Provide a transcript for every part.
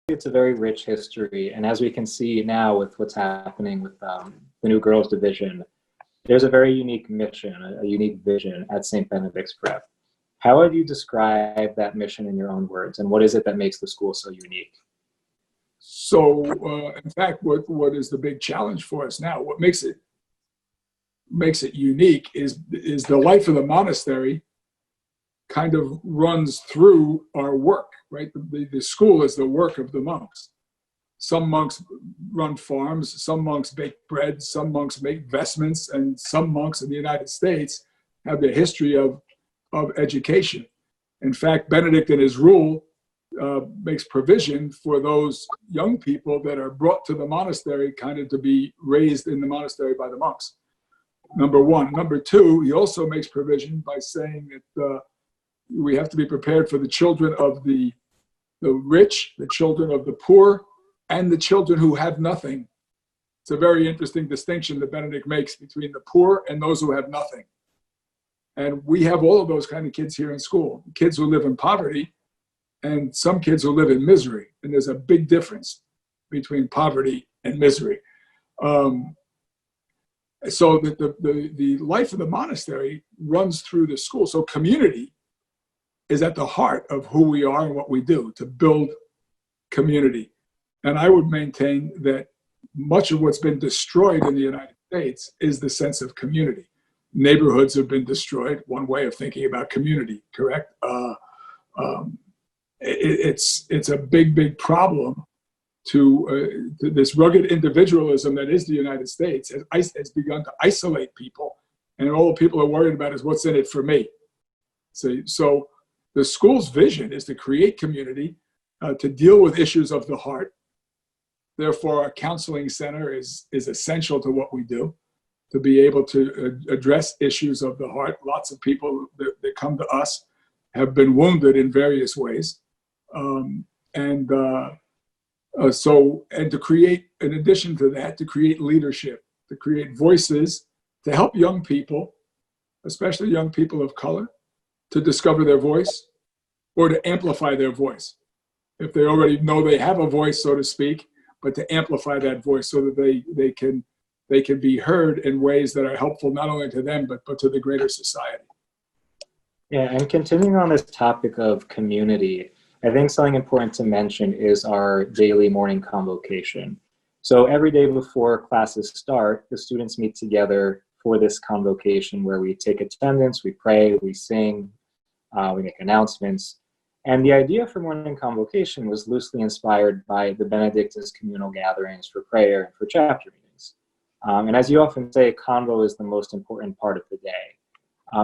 it's a very rich history. And as we can see now with what's happening with the new girls division, there's a very unique mission, a unique vision at St. Benedict's Prep. How would you describe that mission in your own words? And what is it that makes the school so unique? So, in fact, what is the big challenge for us now? What makes it unique is the life of the monastery kind of runs through our work, right? The school is the work of the monks. Some monks run farms, some monks bake bread, some monks make vestments, and some monks in the United States have the history of education. In fact, Benedict in his rule makes provision for those young people that are brought to the monastery kind of to be raised in the monastery by the monks. Number one. Number two, he also makes provision by saying that we have to be prepared for the children of the rich, the children of the poor, and the children who have nothing. It's a very interesting distinction that Benedict makes between the poor and those who have nothing. And we have all of those kind of kids here in school. Kids who live in poverty and some kids who live in misery. And there's a big difference between poverty and misery. So the life of the monastery runs through the school. So community is at the heart of who we are and what we do, to build community. And I would maintain that much of what's been destroyed in the United States is the sense of community. Neighborhoods have been destroyed, one way of thinking about community, correct? It's a big problem to this rugged individualism that is the United States has begun to isolate people, and all people are worried about is what's in it for me. So the school's vision is to create community, to deal with issues of the heart. Therefore, our counseling center is essential to what we do, to be able to address issues of the heart. Lots of people that come to us have been wounded in various ways. And to create, in addition to that, to create leadership, to create voices, to help young people, especially young people of color, to discover their voice or to amplify their voice. If they already know they have a voice, so to speak, but to amplify that voice so that they can be heard in ways that are helpful not only to them, but to the greater society. Yeah, and continuing on this topic of community, I think something important to mention is our daily morning convocation. So every day before classes start, the students meet together for this convocation where we take attendance, we pray, we sing, we make announcements. And the idea for morning convocation was loosely inspired by the Benedictine communal gatherings for prayer and for chapter meetings. And as you often say, convo is the most important part of the day.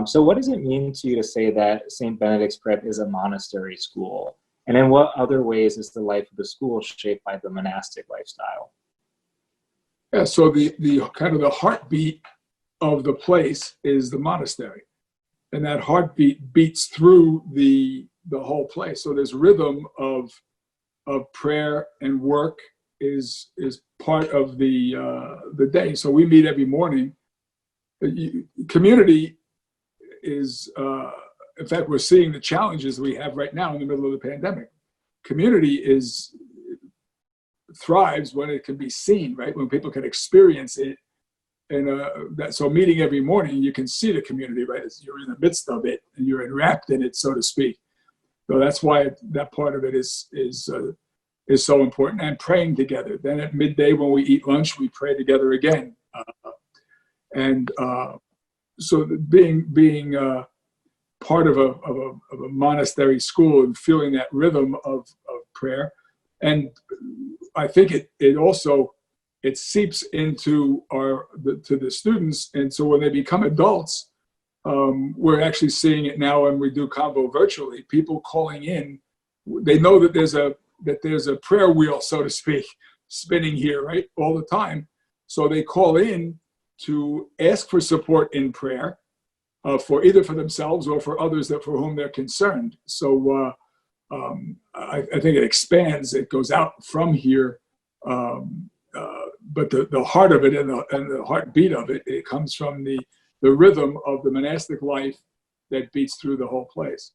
So what does it mean to you to say that St. Benedict's Prep is a monastery school? And in what other ways is the life of the school shaped by the monastic lifestyle? Yeah, so the kind of the heartbeat of the place is the monastery. And that heartbeat beats through the whole place. So this rhythm of prayer and work is part of the day. So we meet every morning. Community is, in fact, we're seeing the challenges we have right now in the middle of the pandemic. Community thrives when it can be seen, right? When people can experience it. And so meeting every morning, you can see the community, right? You're in the midst of it and you're enwrapped in it, so to speak. So that's why that part of it is so important. And praying together. Then at midday when we eat lunch, we pray together again. So being part of a monastery school and feeling that rhythm of prayer, and I think it also seeps into to the students, and so when they become adults, we're actually seeing it now when we do Convo virtually. People calling in, they know that there's a prayer wheel, so to speak, spinning here, right, all the time. So they call in to ask for support in prayer, for either for themselves or for others for whom they're concerned. So I think it expands, it goes out from here, but the heart of it and the heartbeat of it, it comes from the rhythm of the monastic life that beats through the whole place.